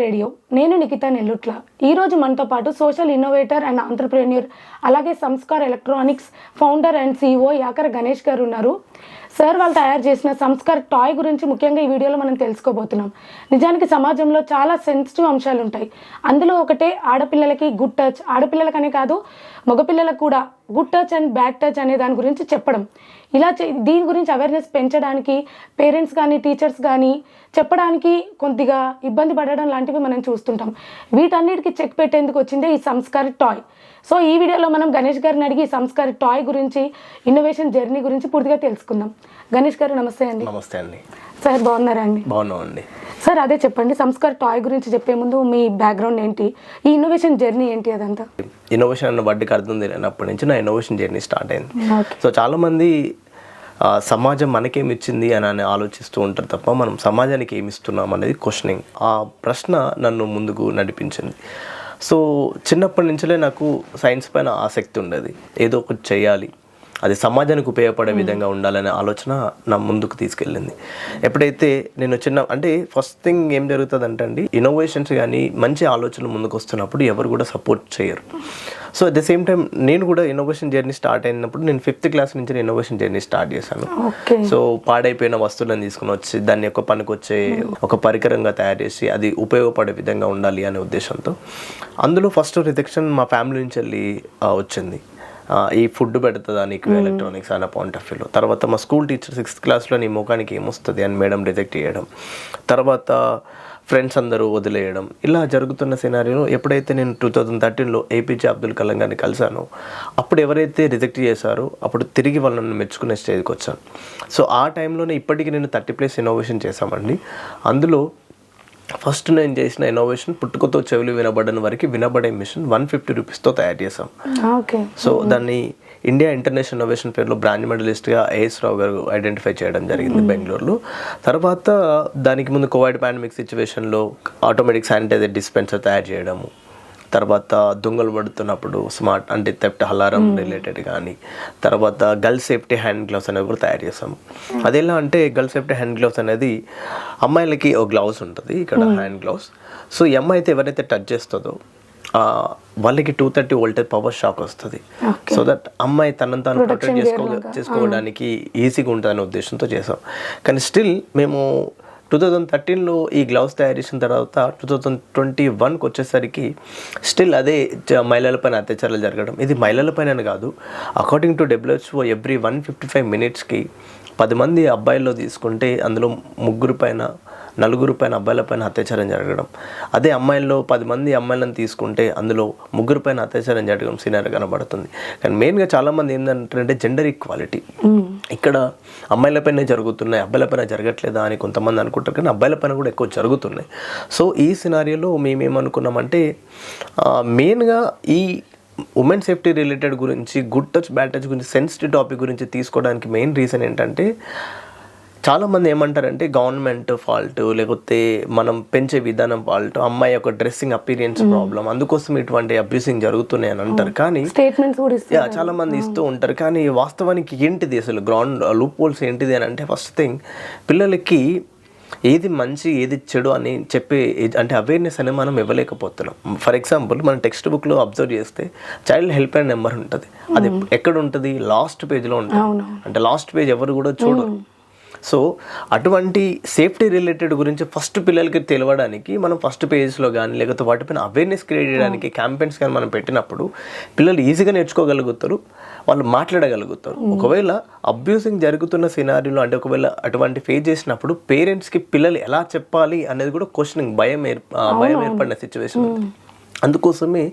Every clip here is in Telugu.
రేడియో. నేను నిఖిత నెల్లుట్ల. ఈరోజు మనతో పాటు సోషల్ ఇన్నోవేటర్ అండ్ ఆంటర్ప్రెన్యూర్, అలాగే Sanskar electronics founder and CEO Yakara Ganesh గారు ఉన్నారు. సార్ వాళ్ళు తయారు చేసిన సంస్కార్ టాయ్ గురించి ముఖ్యంగా ఈ వీడియోలో మనం తెలుసుకోబోతున్నాం. నిజానికి సమాజంలో చాలా సెన్సిటివ్ అంశాలు ఉంటాయి. అందులో ఒకటే ఆడపిల్లలకి గుడ్ టచ్, ఆడపిల్లలకనే కాదు మగపిల్లలకు కూడా good touch and bad touch అనే దాని గురించి చెప్పడం. దీని గురించి అవేర్నెస్ పెంచడానికి పేరెంట్స్ కానీ టీచర్స్ కానీ చెప్పడానికి కొద్దిగా ఇబ్బంది పడడం లాంటివి మనం చూస్తుంటాం. వీటన్నిటికీ చెక్ పెట్టేందుకు వచ్చిందే ఈ సంస్కార్ టాయ్. సో ఈ వీడియోలో మనం గణేష్ గారిని అడిగి ఈ సంస్కార్ టాయ్ గురించి, ఇన్నోవేషన్ జర్నీ గురించి పూర్తిగా తెలుసుకుందాం. గణేష్ గారు నమస్తే అండి. నమస్తే అండి. సార్ బాగున్నారా అండి? బాగున్నామండి. సార్ అదే చెప్పండి, సంస్కార్ టాయ్ గురించి చెప్పే ముందు మీ బ్యాక్గ్రౌండ్ ఏంటి, ఈ ఇన్నోవేషన్ జర్నీ ఏంటి అదంతా? ఇన్నోవేషన్ అన్న వాటికి అర్థం తెలియనప్పటి నుంచి నా ఇన్నోవేషన్ జర్నీ స్టార్ట్ అయింది. సో చాలామంది సమాజం మనకేమి ఇచ్చింది అని ఆలోచిస్తూ ఉంటారు తప్ప మనం సమాజానికి ఏమి ఇస్తున్నాం అనేది క్వశ్చనింగ్. ఆ ప్రశ్న నన్ను ముందుకు నడిపించింది. సో చిన్నప్పటి నుంచే నాకు సైన్స్ పైన ఆసక్తి ఉండేది. ఏదో ఒకటి చేయాలి, అది సమాజానికి ఉపయోగపడే విధంగా ఉండాలనే ఆలోచన నా ముందుకు తీసుకెళ్ళింది. ఎప్పుడైతే నేను అంటే ఫస్ట్ థింగ్ ఏం జరుగుతుంది అంటే ఇన్నోవేషన్స్ కానీ మంచి ఆలోచనలు ముందుకు వస్తున్నప్పుడు ఎవరు కూడా సపోర్ట్ చేయరు. So at the same time నేను కూడా ఇన్నోవేషన్ జర్నీ స్టార్ట్ అయినప్పుడు నేను 5th క్లాస్ నుంచి ఇన్నోవేషన్ జర్నీ స్టార్ట్ చేశాను. సో పాడైపోయిన వస్తువులను తీసుకుని వచ్చి దాన్ని ఒక పనికొచ్చే ఒక పరికరంగా తయారు చేసి అది ఉపయోగపడే విధంగా ఉండాలి అనే ఉద్దేశంతో. అందులో ఫస్ట్ రిజెక్షన్ మా ఫ్యామిలీ నుంచి వెళ్ళి వచ్చింది. ఈ ఫుడ్ పెడుతుందా నీకు ఎలక్ట్రానిక్స్ అన్న పాయింట్ ఆఫ్ వ్యూలో. తర్వాత మా స్కూల్ టీచర్ 6th క్లాస్లో నీ ముఖానికి ఏమొస్తుంది అని మేడం రిజెక్ట్ చేయడం, తర్వాత ఫ్రెండ్స్ అందరూ వదిలేయడం, ఇలా జరుగుతున్న సినారియోలో ఎప్పుడైతే నేను 2013లో APJ అబ్దుల్ కలాం గారిని కలిశానో అప్పుడు ఎవరైతే రిజెక్ట్ చేశారో అప్పుడు తిరిగి వాళ్ళని మెచ్చుకునే స్టేజ్కి వచ్చాను. సో ఆ టైంలోనే ఇప్పటికీ నేను 30+ ఇన్నోవేషన్ చేశామండి. అందులో ఫస్ట్ నేను చేసిన ఇన్నోవేషన్ పుట్టుకతో చెవులు వినబడని వరకు వినబడే మిషన్ 150 రూపీస్తో తయారు చేసాం. సో దాన్ని ఇండియా ఇంటర్నేషనల్ ఇన్నోవేషన్ ఫేర్లో బ్రాంజ్ మెడలిస్ట్గా AS రావు గారు ఐడెంటిఫై చేయడం జరిగింది బెంగళూరులో. తర్వాత దానికి ముందు కోవిడ్ పాండమిక్ సిచ్యువేషన్లో ఆటోమేటిక్ శానిటైజర్ డిస్పెన్సర్ తయారు చేయడము, తర్వాత దొంగలు పడుతున్నప్పుడు స్మార్ట్ అంటే థెఫ్ట్ అలారం రిలేటెడ్ కానీ, తర్వాత గర్ల్ సేఫ్టీ హ్యాండ్ గ్లౌస్ అనేది కూడా తయారు చేసాము. అదెలా అంటే గర్ల్ సేఫ్టీ హ్యాండ్ గ్లౌస్ అనేది అమ్మాయిలకి ఒక గ్లౌస్ ఉంటుంది ఇక్కడ హ్యాండ్ గ్లౌస్. సో ఈ అమ్మాయి అయితే ఎవరైతే టచ్ చేస్తుందో వాళ్ళకి 230 వోల్టేజ్ పవర్ షాక్ వస్తుంది. సో దట్ అమ్మాయి తనను తాను ప్రొటెక్ట్ చేసుకోవడానికి ఈజీగా ఉంటుందనే ఉద్దేశంతో చేసాం. కానీ స్టిల్ మేము 2013లో ఈ గ్లౌస్ తయారు చేసిన తర్వాత 2021కి వచ్చేసరికి స్టిల్ అదే మహిళలపైన అత్యాచారాలు జరగడం. ఇది మహిళలపైన కాదు, అకార్డింగ్ టు WHO ఎవ్రీ 155 మినిట్స్కి 10 మంది అబ్బాయిల్లో తీసుకుంటే అందులో 3 పైన 4 పైన అబ్బాయిలపైన అత్యాచారం జరగడం. అదే అమ్మాయిల్లో 10 మంది అమ్మాయిలను తీసుకుంటే అందులో 3 పైన అత్యాచారం జరగడం సినారీ కనబడుతుంది. కానీ మెయిన్గా చాలామంది ఏంటంటే జెండర్ ఈక్వాలిటీ ఇక్కడ అమ్మాయిలపైనే జరుగుతున్నాయి, అబ్బాయిలపైన జరగట్లేదా అని కొంతమంది అనుకుంటారు. కానీ అబ్బాయిలపైన కూడా ఎక్కువ జరుగుతున్నాయి. సో ఈ సినారియోలో మేమేమనుకున్నామంటే మెయిన్గా ఈ ఉమెన్ సేఫ్టీ రిలేటెడ్ గురించి, గుడ్ టచ్ బ్యాడ్ టచ్ గురించి, సెన్సిటివ్ టాపిక్ గురించి తీసుకోవడానికి మెయిన్ రీజన్ ఏంటంటే చాలామంది ఏమంటారంటే గవర్నమెంట్ ఫాల్ట్, లేకపోతే మనం పెంచే విధానం ఫాల్ట్, అమ్మాయి యొక్క డ్రెస్సింగ్ అపీరియన్స్ ప్రాబ్లం, అందుకోసం ఇటువంటి అబ్యూసింగ్ జరుగుతున్నాయి అని అంటారు. కానీ చాలా మంది ఇస్తూ ఉంటారు. కానీ వాస్తవానికి ఏంటిది అసలు గ్రౌండ్ లూప్ హోల్స్ ఏంటిది అని అంటే ఫస్ట్ థింగ్ పిల్లలకి ఏది మంచి ఏది చెడు అని చెప్పే అంటే అవేర్నెస్ అనేది మనం ఇవ్వలేకపోతున్నాం. ఫర్ ఎగ్జాంపుల్ మనం టెక్స్ట్ బుక్లో అబ్జర్వ్ చేస్తే చైల్డ్ హెల్ప్ లైన్ నెంబర్ ఉంటుంది. అది ఎక్కడ ఉంటుంది? లాస్ట్ పేజ్లో ఉంటుంది. అంటే లాస్ట్ పేజ్ ఎవరు కూడా చూడరు. సో అటువంటి సేఫ్టీ రిలేటెడ్ గురించి ఫస్ట్ పిల్లలకి తెలియడానికి మనం ఫస్ట్ పేజెస్లో కానీ లేకపోతే వాటిపైన అవేర్నెస్ క్రియేట్ చేయడానికి క్యాంపెయిన్స్ కానీ మనం పెట్టినప్పుడు పిల్లలు ఈజీగా నేర్చుకోగలుగుతారు, వాళ్ళు మాట్లాడగలుగుతారు. ఒకవేళ అబ్యూసింగ్ జరుగుతున్న సినారీలో అంటే ఒకవేళ అటువంటి ఫేస్ చేసినప్పుడు పేరెంట్స్కి పిల్లలు ఎలా చెప్పాలి అనేది కూడా క్వశ్చనింగ్ భయం ఏర్పడిన సిచ్యువేషన్. అందుకోసమే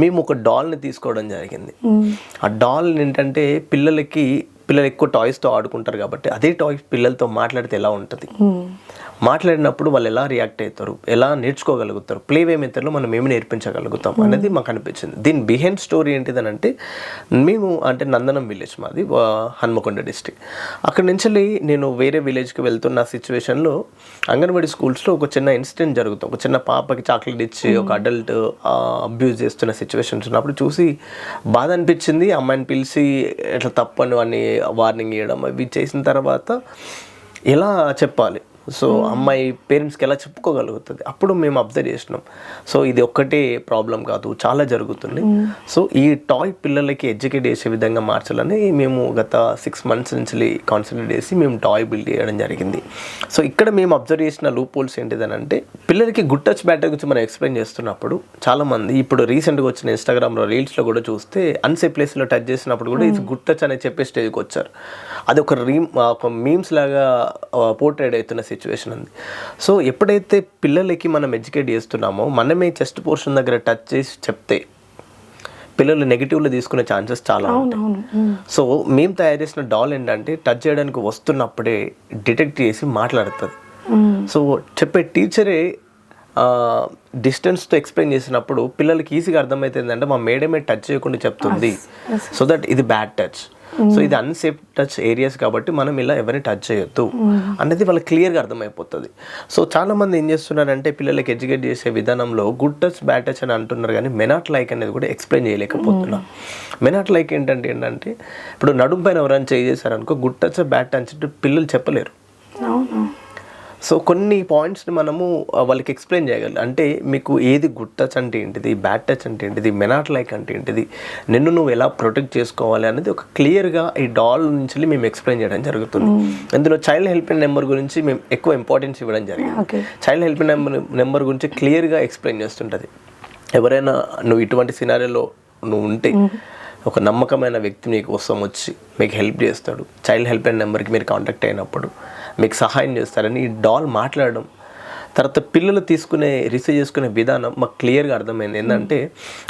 మేము ఒక డాల్ని తీసుకోవడం జరిగింది. ఆ డాల్ ఏంటంటే పిల్లలు ఎక్కువ టాయ్స్తో ఆడుకుంటారు కాబట్టి అదే టాయ్స్ పిల్లలతో మాట్లాడితే ఎలా ఉంటుంది, మాట్లాడినప్పుడు వాళ్ళు ఎలా రియాక్ట్ అవుతారు, ఎలా నేర్చుకోగలుగుతారు, ప్లేవే మెథడ్లో మనం ఏమి నేర్పించగలుగుతాం అనేది మాకు అనిపించింది. దీని బిహైండ్ స్టోరీ ఏంటిదని అంటే మేము అంటే నందనం విలేజ్ మాది హన్మకొండ డిస్ట్రిక్ట్. అక్కడి నుంచి నేను వేరే విలేజ్కి వెళ్తున్న సిచ్యువేషన్లో అంగన్వాడీ స్కూల్స్లో ఒక చిన్న ఇన్సిడెంట్ జరుగుతుంది. ఒక చిన్న పాపకి చాక్లెట్ ఇచ్చి ఒక అడల్ట్ అబ్యూజ్ చేస్తున్న సిచ్యువేషన్స్ ఉన్నప్పుడు చూసి బాధ అనిపించింది. అమ్మాయిని పిలిచి ఎట్లా తప్పను అని వార్నింగ్ ఇవ్వడం అవి చేసిన తర్వాత ఎలా చెప్పాలి, సో అమ్మాయి పేరెంట్స్కి ఎలా చెప్పుకోగలుగుతుంది, అప్పుడు మేము అబ్జర్వ్ చేసినాం. సో ఇది ఒక్కటే ప్రాబ్లం కాదు, చాలా జరుగుతుంది. సో ఈ టాయ్ పిల్లలకి ఎడ్యుకేట్ చేసే విధంగా మార్చాలని మేము గత 6 months నుంచి కాన్సన్ట్రేట్ చేసి మేము టాయ్ బిల్డ్ చేయడం జరిగింది. సో ఇక్కడ మేము అబ్జర్వ్ చేసిన లూప్ హోల్స్ ఏంటిదని అంటే, పిల్లలకి గుడ్ టచ్ బ్యాడ్ టచ్ గురించి మనం ఎక్స్ప్లెయిన్ చేస్తున్నప్పుడు చాలామంది ఇప్పుడు రీసెంట్గా వచ్చిన ఇన్స్టాగ్రామ్లో రీల్స్లో కూడా చూస్తే అన్సేఫ్ ప్లేస్లో టచ్ చేసినప్పుడు కూడా ఇది గుడ్ టచ్ అనేది చెప్పే స్టేజ్కి వచ్చారు. అది ఒక మీమ్స్ లాగా పోర్ట్రేట్ అవుతున్న సిచ్యువేషన్ ఉంది. సో ఎప్పుడైతే పిల్లలకి మనం ఎడ్యుకేట్ చేస్తున్నామో, మనమే చెస్ట్ పోర్షన్ దగ్గర టచ్ చేసి చెప్తే పిల్లలు నెగిటివ్లో తీసుకునే ఛాన్సెస్ చాలా ఉంటాయి. సో మేము తయారు చేసిన డాల్ ఏంటంటే, టచ్ చేయడానికి వస్తున్నప్పుడే డిటెక్ట్ చేసి మాట్లాడుతుంది. సో చెప్పే టీచరే డిస్టెన్స్తో ఎక్స్ప్లెయిన్ చేసినప్పుడు పిల్లలకి ఈజీగా అర్థమవుతుంది అంటే, మా మేడమే టచ్ చేయకుండా చెప్తుంది, సో దట్ ఇది బ్యాడ్ టచ్, సో ఇది అన్సేఫ్ టచ్ ఏరియాస్ కాబట్టి మనం ఇలా ఎవరిని టచ్ చేయొద్దు అనేది వాళ్ళకి క్లియర్గా అర్థమైపోతుంది. సో చాలామంది ఏం చేస్తున్నారంటే, పిల్లలకి ఎడ్యుకేట్ చేసే విధానంలో గుడ్ టచ్ బ్యాడ్ టచ్ అని అంటున్నారు, కానీ మెనాట్ లైక్ అనేది కూడా ఎక్స్ప్లెయిన్ చేయలేకపోతున్నారు. మెనాట్ లైక్ ఏంటంటే ఇప్పుడు నడుం పైన ఎవరైనా చేశారనుకో, గుడ్ టచ్ బ్యాడ్ టచ్ అంటే పిల్లలు చెప్పలేరు. సో కొన్ని పాయింట్స్ని మనము వాళ్ళకి ఎక్స్ప్లెయిన్ చేయగలం. అంటే మీకు ఏది గుడ్ టచ్ అంటే ఏంటిది, బ్యాడ్ టచ్ అంటే ఏంటిది, మెనాట్ లైక్ అంటే ఏంటిది, నిన్ను నువ్వు ఎలా ప్రొటెక్ట్ చేసుకోవాలి అనేది ఒక క్లియర్గా ఈ డాల్ నుంచి మేము ఎక్స్ప్లెయిన్ చేయడం జరుగుతుంది. ఇందులో చైల్డ్ హెల్ప్ లైన్ నెంబర్ గురించి మేము ఎక్కువ ఇంపార్టెన్స్ ఇవ్వడం జరిగింది. చైల్డ్ హెల్ప్ లైన్ నెంబర్ గురించి క్లియర్గా ఎక్స్ప్లెయిన్ చేస్తుంటుంది. ఎవరైనా నువ్వు ఇటువంటి సినారియోలో నువ్వు ఉంటే, ఒక నమ్మకమైన వ్యక్తి మీకు కోసం వచ్చి మీకు హెల్ప్ చేస్తాడు, చైల్డ్ హెల్ప్ లైన్ నెంబర్కి మీరు కాంటాక్ట్ అయినప్పుడు మీకు సహాయం చేస్తారని ఈ డాల్ మాట్లాడడం. తర్వాత పిల్లలు రిసీవ్ చేసుకునే విధానం మాకు క్లియర్గా అర్థమైంది. ఏంటంటే,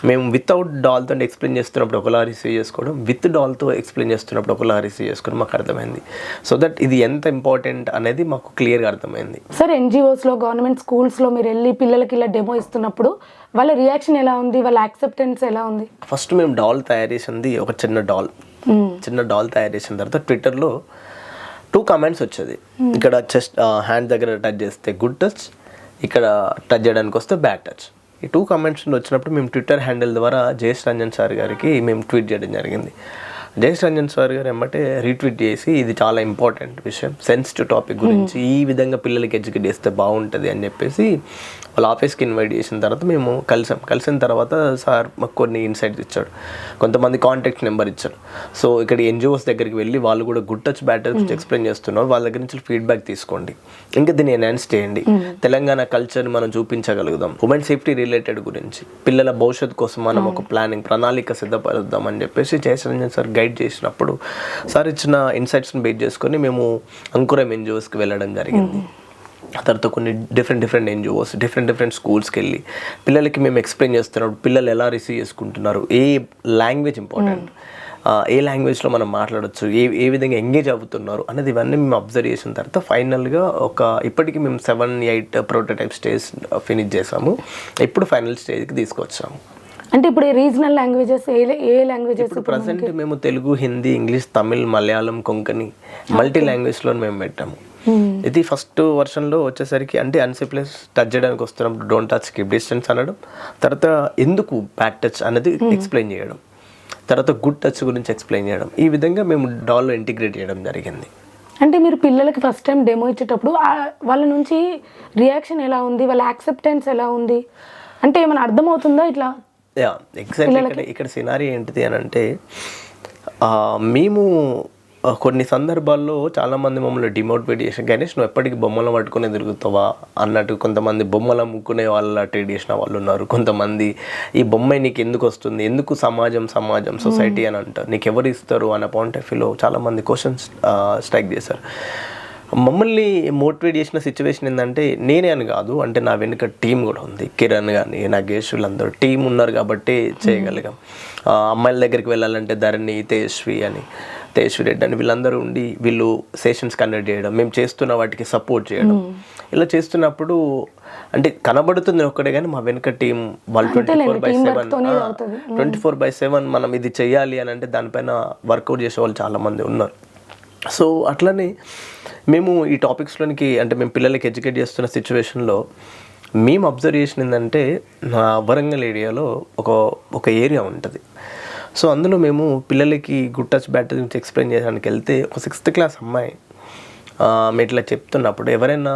మేము వితౌట్ డాల్తో ఎక్స్ప్లెయిన్ చేస్తున్నప్పుడు ఒకలా రిసీవ్ చేసుకోవడం, విత్ డాల్తో ఎక్స్ప్లెయిన్ చేస్తున్నప్పుడు ఒకలా రిసీవ్ చేసుకోవడం మాకు అర్థమైంది. సో దట్ ఇది ఎంత ఇంపార్టెంట్ అనేది మాకు క్లియర్గా అర్థమైంది. సార్, ఎన్జిఓస్లో, గవర్నమెంట్ స్కూల్స్లో మీరు వెళ్ళి పిల్లలకి ఇలా డెమో ఇస్తున్నప్పుడు వాళ్ళ రియాక్షన్ ఎలా ఉంది, వాళ్ళ యాక్సెప్టెన్స్ ఎలా ఉంది? ఫస్ట్ మేము డాల్ తయారు చేసింది ఒక చిన్న డాల్ తయారు చేసిన తర్వాత ట్విట్టర్లో 2 comments వచ్చేది. ఇక్కడ చెస్ట్ హ్యాండ్ దగ్గర టచ్ చేస్తే గుడ్ టచ్, ఇక్కడ టచ్ చేయడానికి వస్తే బ్యాడ్ టచ్. ఈ 2 comments వచ్చినప్పుడు మేము ట్విట్టర్ హ్యాండిల్ ద్వారా జయేష్ రంజన్ సార్ గారికి మేము ట్వీట్ చేయడం జరిగింది. జయేష్ రంజన్ సార్ గారు ఏమంటే రీట్వీట్ చేసి, ఇది చాలా ఇంపార్టెంట్ విషయం, సెన్సిటివ్ టాపిక్ గురించి ఈ విధంగా పిల్లలకి ఎడ్యుకేట్ చేస్తే బాగుంటుంది అని చెప్పేసి వాళ్ళ ఆఫీస్కి ఇన్వైట్ చేసిన తర్వాత మేము కలిసిన తర్వాత సార్ మాకు కొన్ని ఇన్సైట్స్ ఇచ్చాడు, కొంతమంది కాంటాక్ట్ నెంబర్ ఇచ్చారు. సో ఇక్కడ ఎన్జిఓస్ దగ్గరికి వెళ్ళి వాళ్ళు కూడా good touch bad touch explain చేస్తున్నారు, వాళ్ళ దగ్గర నుంచి ఫీడ్బ్యాక్ తీసుకోండి, ఇంకా దీన్ని ఎన్హాన్స్ చేయండి, తెలంగాణ కల్చర్ని మనం చూపించగలుగుదాం, ఉమెన్ సేఫ్టీ రిలేటెడ్ గురించి, పిల్లల భవిష్యత్తు కోసం మనం ఒక ప్రణాళిక సిద్ధపరుద్దాం అని చెప్పేసి జయేష్ రంజన్ సార్ గైడ్ చేసినప్పుడు సార్ ఇచ్చిన ఇన్సైట్స్ని బేస్ చేసుకొని మేము అంకురం ఎన్జిఓస్కి వెళ్ళడం జరిగింది. ఆ తర్వాత కొన్ని డిఫరెంట్ ఎన్జిఓస్ డిఫరెంట్ స్కూల్స్కి వెళ్ళి పిల్లలకి మేము ఎక్స్ప్లెయిన్ చేస్తున్నప్పుడు పిల్లలు ఎలా రిసీవ్ చేసుకుంటున్నారు, ఏ లాంగ్వేజ్ ఇంపార్టెంట్, ఏ లాంగ్వేజ్లో మనం మాట్లాడచ్చు, ఏ విధంగా ఎంగేజ్ అవుతున్నారు అనేది ఇవన్నీ మేము అబ్జర్వ్ చేసిన తర్వాత ఫైనల్గా ఇప్పటికీ మేము 7-8 ప్రోటోటైప్ స్టేజ్ ఫినిష్ చేసాము. ఇప్పుడు ఫైనల్ స్టేజ్కి తీసుకొచ్చాము. అంటే ఇప్పుడు రీజనల్ లాంగ్వేజెస్ ఏ లాంగ్వేజెస్? ఇప్పుడు ప్రజెంట్ మేము తెలుగు, హిందీ, ఇంగ్లీష్, తమిళ్, మలయాళం, కొంకణి మల్టీ లాంగ్వేజ్లో మేము పెట్టాము. ఇది ఫస్ట్ వర్షన్లో వచ్చేసరికి అంటే అన్సేఫ్ ప్లేస్ టచ్ చేయడానికి వస్తున్నప్పుడు డోంట్ టచ్, కీప్ డిస్టెన్స్ అనడం, తర్వాత ఎందుకు బ్యాడ్ టచ్ అనేది ఎక్స్ప్లెయిన్ చేయడం, తర్వాత గుడ్ టచ్ గురించి ఎక్స్ప్లెయిన్ చేయడం, ఈ విధంగా మేము డాల్లో ఇంటిగ్రేట్ చేయడం జరిగింది. అంటే మీరు పిల్లలకి ఫస్ట్ టైం డెమో ఇచ్చేటప్పుడు వాళ్ళ నుంచి రియాక్షన్ ఎలా ఉంది, వాళ్ళ యాక్సెప్టెన్స్ ఎలా ఉంది, అంటే ఏమైనా అర్థమవుతుందా ఇట్లా? ఎగ్జాక్ట్లీ ఇక్కడ సినారీ ఏంటిది అని అంటే, మేము కొన్ని సందర్భాల్లో చాలామంది మమ్మల్ని డిమోటివేట్ చేసిన, గణేష్ నువ్వు ఎప్పటికీ బొమ్మలు పట్టుకునే తిరుగుతావా అన్నట్టు కొంతమంది బొమ్మలు అమ్ముకునే వాళ్ళ ట్రీట్ చేసిన వాళ్ళు ఉన్నారు. కొంతమంది ఈ బొమ్మ నీకు ఎందుకు వస్తుంది, ఎందుకు సమాజం సొసైటీ అని అంటారు, నీకు ఎవరు ఇస్తారు అన్న పాయింట్ ఆఫ్ వ్యూలో చాలామంది క్వశ్చన్స్ స్ట్రైక్ చేశారు. మమ్మల్ని మోటివేట్ చేసిన సిచ్యువేషన్ ఏంటంటే, నేనే అని కాదు, అంటే నా వెనుక టీం కూడా ఉంది, కిరణ్ కానీ నాగేష్ వీళ్ళందరూ టీం ఉన్నారు కాబట్టి చేయగలిగాం. అమ్మాయిల దగ్గరికి వెళ్ళాలంటే ధరణి, తేజస్వి రెడ్డి అని వీళ్ళందరూ ఉండి వీళ్ళు సెషన్స్ కండక్ట్ చేయడం, మేము చేస్తున్న వాటికి సపోర్ట్ చేయడం, ఇలా చేస్తున్నప్పుడు అంటే కనబడుతుంది ఒక్కడే కానీ మా వెనుక టీం వాళ్ళు 24/7 మనం ఇది చెయ్యాలి అని అంటే దానిపైన వర్కౌట్ చేసే వాళ్ళు చాలామంది ఉన్నారు. సో అట్లనే మేము ఈ టాపిక్స్లోనికి అంటే మేము పిల్లలకి ఎడ్యుకేట్ చేస్తున్న సిచ్యువేషన్లో మేము అబ్జర్వ్ చేసిన ఏంటంటే, వరంగల్ ఏరియాలో ఒక ఏరియా ఉంటుంది. సో అందులో మేము పిల్లలకి గుడ్ టచ్ బ్యాడ్ టచ్ గురించి ఎక్స్ప్లెయిన్ చేయడానికి వెళ్తే ఒక 6th క్లాస్ అమ్మాయి మేము ఇట్లా చెప్తున్నప్పుడు ఎవరైనా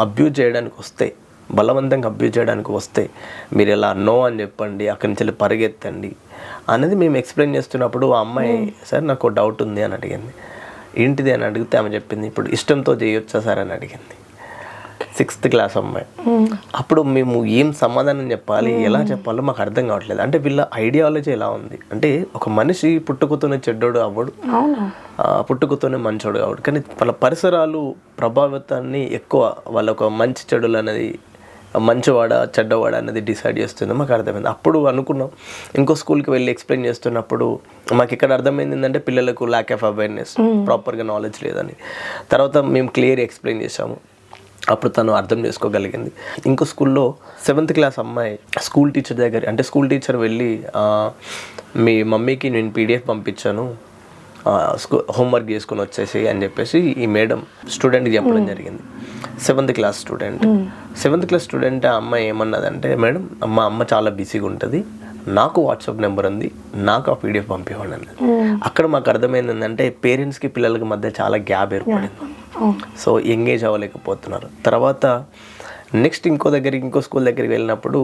అబ్యూజ్ చేయడానికి వస్తే, బలవంతంగా అబ్యూజ్ చేయడానికి వస్తే మీరు ఇలా నో అని చెప్పండి, అక్కడి నుంచి వెళ్ళి పరిగెత్తండి అనేది మేము ఎక్స్ప్లెయిన్ చేస్తున్నప్పుడు ఆ అమ్మాయి సార్ నాకు డౌట్ ఉంది అని అడిగింది. ఏంటిది అని అడిగితే ఆమె చెప్పింది ఇప్పుడు ఇష్టంతో చేయొచ్చా సార్ అని అడిగింది. 6th క్లాస్ అమ్మాయి. అప్పుడు మేము ఏం సమాధానం చెప్పాలి, ఎలా చెప్పాలో మాకు అర్థం కావట్లేదు. అంటే వీళ్ళ ఐడియాలజీ ఎలా ఉంది అంటే ఒక మనిషి పుట్టుకతోనే చెడ్డోడు అవ్వడు, పుట్టుకతోనే మంచోడు అవ్వడు, కానీ వాళ్ళ పరిసరాలు ప్రభావితాన్ని ఎక్కువ వాళ్ళ ఒక మంచి చెడులు అనేది మంచివాడ చెడ్డవాడ అనేది డిసైడ్ చేస్తుంది. మాకు అర్థమైంది. అప్పుడు అనుకున్నాం ఇంకో స్కూల్కి వెళ్ళి ఎక్స్ప్లెయిన్ చేస్తున్నప్పుడు మాకు ఇక్కడ అర్థమైంది ఏంటంటే పిల్లలకు ల్యాక్ ఆఫ్ అవేర్నెస్, ప్రాపర్గా నాలెడ్జ్ లేదని. తర్వాత మేము క్లియర్ ఎక్స్ప్లెయిన్ చేసాము, అప్పుడు తను అర్థం చేసుకోగలిగింది. ఇంకో స్కూల్లో 7th క్లాస్ అమ్మాయి స్కూల్ టీచర్ దగ్గర, అంటే స్కూల్ టీచర్ వెళ్ళి మీ మమ్మీకి నేను PDF పంపించాను, హోంవర్క్ చేసుకుని వచ్చేసి అని చెప్పేసి ఈ మేడం స్టూడెంట్కి చెప్పడం జరిగింది. 7th class student. 7th class student ఆ అమ్మాయి ఏమన్నదంటే మేడం మా అమ్మ చాలా బిజీగా ఉంటుంది, నాకు వాట్సాప్ నెంబర్ ఉంది, నాకు ఆ PDF పంపించండి అన్నది. అక్కడ మాకు అర్థమైంది ఏంటంటే పేరెంట్స్కి పిల్లలకి మధ్య చాలా గ్యాప్ ఏర్పడింది. సో ఎంగేజ్ అవ్వలేకపోతున్నారు. తర్వాత నెక్స్ట్ ఇంకో స్కూల్ దగ్గరికి వెళ్ళినప్పుడు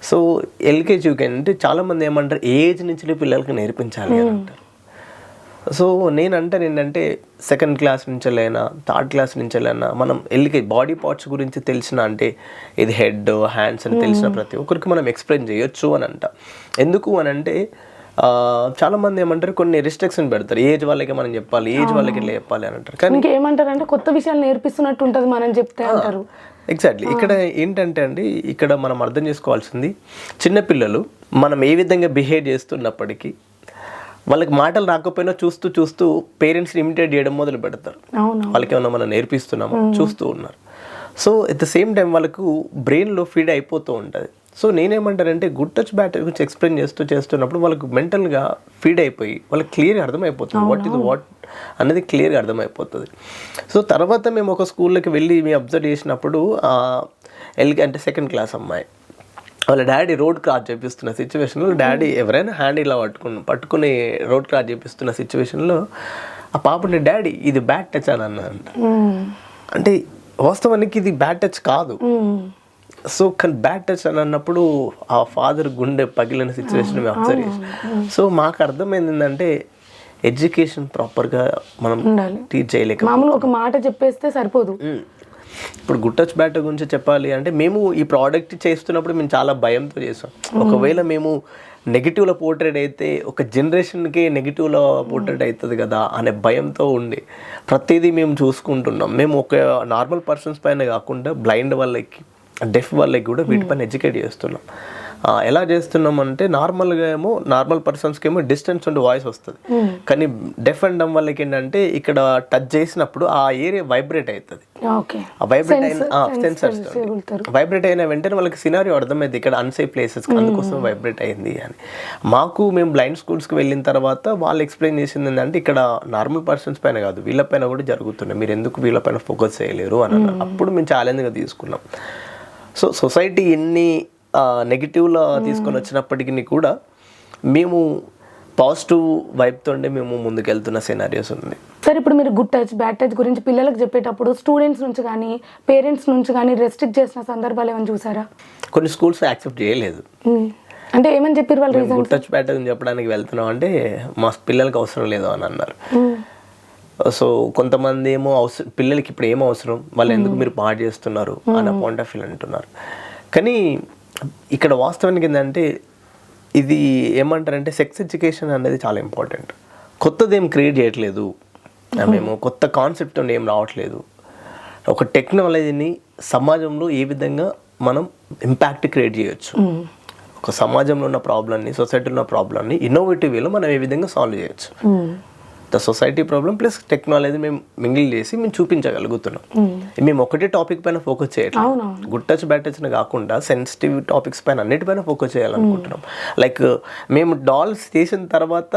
సో LKG UKG అంటే చాలామంది ఏమంటారు ఏజ్ నుంచి పిల్లలకి నేర్పించాలి అని అంటారు. సో నేనంటాను ఏంటంటే 2nd క్లాస్ నుంచి వెళ్ళైనా 3rd క్లాస్ నుంచి వెళ్ళైనా మనం బాడీ పార్ట్స్ గురించి తెలిసిన, అంటే ఇది హెడ్ హ్యాండ్స్ అని తెలిసిన ప్రతి ఒక్కరికి మనం ఎక్స్ప్లెయిన్ చేయొచ్చు అని అంట. ఎందుకు అని అంటే చాలామంది ఏమంటారు కొన్ని రిస్ట్రిక్షన్ పెడతారు, ఏజ్ వాళ్ళకి మనం చెప్పాలి, ఏజ్ వాళ్ళకి ఇట్లా చెప్పాలి అని అంటారు. కానీ ఏమంటారు అంటే కొత్త విషయాలు నేర్పిస్తున్నట్టు ఉంటుంది మనం చెప్తే అంటారు. ఎగ్జాక్ట్లీ. ఇక్కడ ఏంటంటే అండి, ఇక్కడ మనం అర్థం చేసుకోవాల్సింది చిన్నపిల్లలు మనం ఏ విధంగా బిహేవ్ చేస్తున్నప్పటికీ వాళ్ళకి మాటలు రాకపోయినా చూస్తూ పేరెంట్స్ని ఇమిటేట్ చేయడం మొదలు పెడతారు. వాళ్ళకి ఏమన్నా మనం నేర్పిస్తున్నామో చూస్తూ ఉన్నారు. So at the same time వాళ్ళకు బ్రెయిన్లో ఫీడ్ అయిపోతూ ఉంటుంది. సో నేనేమంటానంటే గుడ్ టచ్ బ్యాడ్ టచ్ గురించి ఎక్స్ప్లెయిన్ చేస్తున్నప్పుడు వాళ్ళకు మెంటల్గా ఫీడ్ అయిపోయి వాళ్ళకి క్లియర్గా అర్థమైపోతుంది వాట్ అనేది క్లియర్గా అర్థమైపోతుంది. సో తర్వాత మేము ఒక స్కూల్లోకి వెళ్ళి మేము అబ్జర్వ్ చేసినప్పుడు అంటే 2nd క్లాస్ అమ్మాయి వాళ్ళ డాడీ రోడ్ క్రాస్ చేపిస్తున్న సిచ్యువేషన్లో, డాడీ ఎవరైనా హ్యాండ్ ఇలా పట్టుకుని రోడ్ క్రాస్ చేపిస్తున్న సిచ్యువేషన్లో ఆ పాపని డాడీ ఇది బ్యాడ్ టచ్ అని అన్నదంట. అంటే వాస్తవానికి ఇది బ్యాడ్ టచ్ కాదు. సో కానీ బ్యాడ్ టచ్ అని అన్నప్పుడు ఆ ఫాదర్ గుండె పగిలిన సిచ్యువేషన్ మేము అబ్జర్వ్ చేసాం. సో మాకు అర్థమైంది ఏంటంటే ఎడ్యుకేషన్ ప్రాపర్గా మనం టీచ్ చేయలేక మామూలు ఒక మాట చెప్పేస్తే సరిపోదు. ఇప్పుడు గుడ్ టచ్ బ్యాడ్ టచ్ గురించి చెప్పాలి అంటే మేము ఈ ప్రోడక్ట్ చేస్తున్నప్పుడు మేము చాలా భయంతో చేసాం. ఒకవేళ మేము నెగిటివ్లో పోర్ట్రేట్ అయితే ఒక జనరేషన్కి నెగిటివ్లో పోర్ట్రేట్ అవుతుంది కదా అనే భయంతో ఉండి ప్రతిదీ మేము చూసుకుంటున్నాం. మేము ఒక నార్మల్ పర్సన్స్ పైన కాకుండా బ్లైండ్ వాళ్ళకి, డెఫ్ వాళ్ళకి కూడా వీటిపైన ఎడ్యుకేట్ చేస్తున్నాం. ఎలా చేస్తున్నాం అంటే నార్మల్ పర్సన్స్కి ఏమో డిస్టెన్స్ ఉండి వాయిస్ వస్తుంది, కానీ డెఫ్ అండ్ డమ్ వాళ్ళకి ఏంటంటే ఇక్కడ టచ్ చేసినప్పుడు ఆ ఏరియా వైబ్రేట్ అవుతుంది. వైబ్రేట్ అయిన సెన్సర్స్ వైబ్రేట్ అయిన వెంటనే వాళ్ళకి సినారియో అర్థమైంది ఇక్కడ అన్సేఫ్ ప్లేసెస్ అందుకోసం వైబ్రేట్ అయింది అని. మేము బ్లైండ్ స్కూల్స్కి వెళ్ళిన తర్వాత వాళ్ళు ఎక్స్ప్లెయిన్ చేసింది ఏంటంటే ఇక్కడ నార్మల్ పర్సన్స్ పైన కాదు వీళ్ళపైన కూడా జరుగుతున్నాయి, మీరు ఎందుకు వీళ్ళపైన ఫోకస్ చేయలేరు అని అన్నారు. అప్పుడు మేము ఛాలెంజ్గా తీసుకున్నాం. సో సొసైటీ ఎన్ని నెగిటివ్లో తీసుకొని వచ్చినప్పటికీ కూడా మేము పాజిటివ్ వైపుతోనే మేము ముందుకెళ్తున్న సినారియోస్ ఉంది. సార్ ఇప్పుడు మీరు గుడ్ టచ్ బ్యాడ్ టచ్ గురించి పిల్లలకు చెప్పేటప్పుడు స్టూడెంట్స్ నుంచి కానీ పేరెంట్స్ నుంచి కానీ రెస్ట్రిక్ట్ చేసిన సందర్భాలు ఏమైనా చూసారా? కొన్ని స్కూల్స్ యాక్సెప్ట్ చేయలేదు. అంటే ఏమని చెప్పారు వాళ్ళు? గుడ్ టచ్ బ్యాడ్ టచ్ చెప్పడానికి వెళ్తున్నాం అంటే మా పిల్లలకి అవసరం లేదు అని అన్నారు. సో కొంతమంది ఏమో పిల్లలకి ఇప్పుడు ఏం అవసరం, వాళ్ళు ఎందుకు మీరు పాడు చేస్తున్నారు అన్న పాయింట్ ఆఫ్ వ్యూ అంటున్నారు. కానీ ఇక్కడ వాస్తవానికి ఏంటంటే ఇది ఏమంటారంటే సెక్స్ ఎడ్యుకేషన్ అనేది చాలా ఇంపార్టెంట్. కొత్తది ఏం క్రియేట్ చేయట్లేదు మేము, కొత్త కాన్సెప్ట్ ఏం రావట్లేదు. ఒక టెక్నాలజీని సమాజంలో ఏ విధంగా మనం ఇంపాక్ట్ క్రియేట్ చేయొచ్చు, ఒక సమాజంలో ఉన్న ప్రాబ్లమ్ని, సొసైటీలో ఉన్న ప్రాబ్లమ్ని ఇన్నోవేటివ్ వేలో మనం ఏ విధంగా సాల్వ్ చేయొచ్చు. The society problem plus technology మేము మింగిల్ చేసి మేము చూపించగలుగుతున్నాం. మేము ఒకటే టాపిక్ పైన ఫోకస్ చేయట్లేదు. గుడ్ టచ్ బ్యాడ్ టచ్ కాకుండా సెన్సిటివ్ టాపిక్స్ పైన అన్నిటిపైన ఫోకస్ చేయాలనుకుంటున్నాం. లైక్ మేము డాల్స్ చేసిన తర్వాత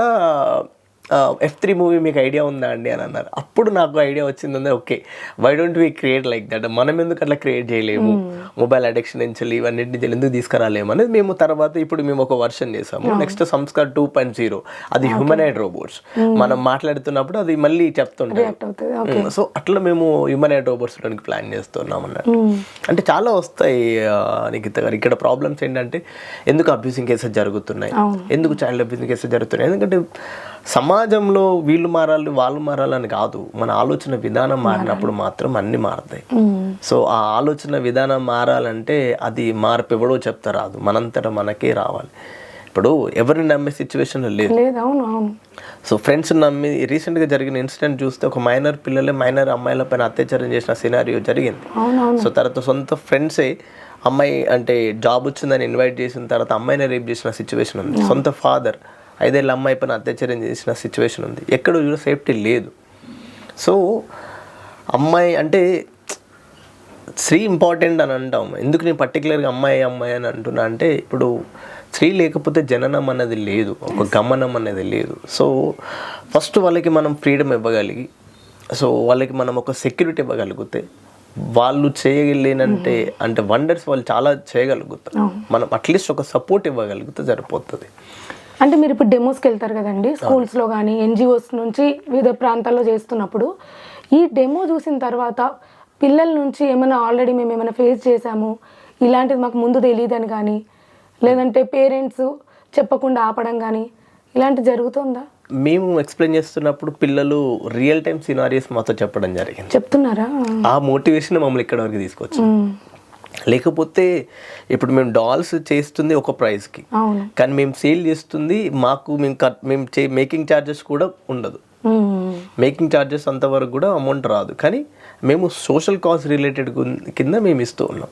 F3 మూవీ మీకు ఐడియా ఉందా అండి అని అన్నారు. అప్పుడు నాకు ఐడియా వచ్చింది, okay why don't we create like that, మనం ఎందుకు అట్లా క్రియేట్ చేయలేము, మొబైల్ అడిక్షన్ నుంచి ఇవన్నింటినీ ఎందుకు తీసుకురాలేము అనేది మేము తర్వాత ఇప్పుడు మేము ఒక వర్షన్ చేసాము. నెక్స్ట్ సంస్కార్ 2.0, అది హ్యూమనైడ్ రోబోట్స్. మనం మాట్లాడుతున్నప్పుడు అది మళ్ళీ చెప్తుండే. సో అట్లా మేము హ్యూమనైడ్ రోబోట్స్ ప్లాన్ చేస్తున్నాం అన్నట్టు. అంటే చాలా వస్తాయి నిఖిత గారు. ఇక్కడ ప్రాబ్లమ్స్ ఏంటంటే ఎందుకు అబ్యూసింగ్ కేసెస్ జరుగుతున్నాయి, ఎందుకు చైల్డ్ అబ్యూసింగ్ కేసెస్ జరుగుతున్నాయి, ఎందుకంటే సమాజంలో వీళ్ళు మారాలి వాళ్ళు మారాలని కాదు, మన ఆలోచన విధానం మారినప్పుడు మాత్రం అన్ని మారుతాయి. సో ఆ ఆలోచన విధానం మారాలంటే అది మార్పు ఎవడో చెప్తా రాదు, మనంతట మనకే రావాలి. ఇప్పుడు ఎవరిని నమ్మే సిచ్యువేషన్ లేదు. సో ఫ్రెండ్స్ నమ్మి రీసెంట్గా జరిగిన ఇన్సిడెంట్ చూస్తే ఒక మైనర్ అమ్మాయిల పైన అత్యాచారం చేసిన సినారియో జరిగింది. సో తర్వాత సొంత ఫ్రెండ్సే అమ్మాయి అంటే జాబ్ వచ్చిందని ఇన్వైట్ చేసిన తర్వాత అమ్మాయిని రేప్ చేసిన సిచ్యువేషన్ ఉంది. సొంత ఫాదర్ 5 ఏళ్ళ అమ్మాయి పైన అత్యాచారం చేసిన సిచ్యువేషన్ ఉంది. ఎక్కడ చూడ సేఫ్టీ లేదు. సో అమ్మాయి అంటే స్త్రీ ఇంపార్టెంట్ అని అంటాం. ఎందుకు నేను పర్టికులర్గా అమ్మాయి అని అంటున్నా అంటే, ఇప్పుడు స్త్రీ లేకపోతే జననం అనేది లేదు, ఒక గమనం అనేది లేదు. సో ఫస్ట్ వాళ్ళకి మనం ఫ్రీడమ్ ఇవ్వగలిగి, సో వాళ్ళకి మనం ఒక సెక్యూరిటీ ఇవ్వగలిగితే వాళ్ళు చేయలేనంటే అంటే వండర్స్ వాళ్ళు చాలా చేయగలుగుతారు. మనం అట్లీస్ట్ ఒక సపోర్ట్ ఇవ్వగలిగితే సరిపోతుంది. అంటే మీరు ఇప్పుడు డెమోస్కి వెళ్తారు కదండి, స్కూల్స్లో కానీ ఎన్జిఓస్ నుంచి వివిధ ప్రాంతాల్లో చేస్తున్నప్పుడు, ఈ డెమో చూసిన తర్వాత పిల్లల నుంచి ఏమైనా ఆల్రెడీ మేము ఏమైనా ఫేస్ చేసాము, ఇలాంటిది మాకు ముందు తెలియదని కానీ, లేదంటే పేరెంట్స్ చెప్పకుండా ఆపడం కానీ ఇలాంటివి జరుగుతుందా? మేము ఎక్స్ప్లెయిన్ చేస్తున్నప్పుడు పిల్లలు రియల్ టైమ్ సినారియోస్ మాతో చెప్పడం జరిగింది. చెప్తున్నారా? ఆ మోటివేషన్ మమ్మల్ని ఇక్కడ వరకు తీసుకొచ్చి, లేకపోతే ఇప్పుడు మేము డాల్స్ చేస్తుంది ఒక ప్రైస్కి, కానీ మేము సేల్ చేస్తుంది మేము మేకింగ్ ఛార్జెస్ కూడా ఉండదు. మేకింగ్ ఛార్జెస్ అంతవరకు కూడా అమౌంట్ రాదు, కానీ మేము సోషల్ కాజ్ రిలేటెడ్ కింద మేము ఇస్తూ ఉన్నాం.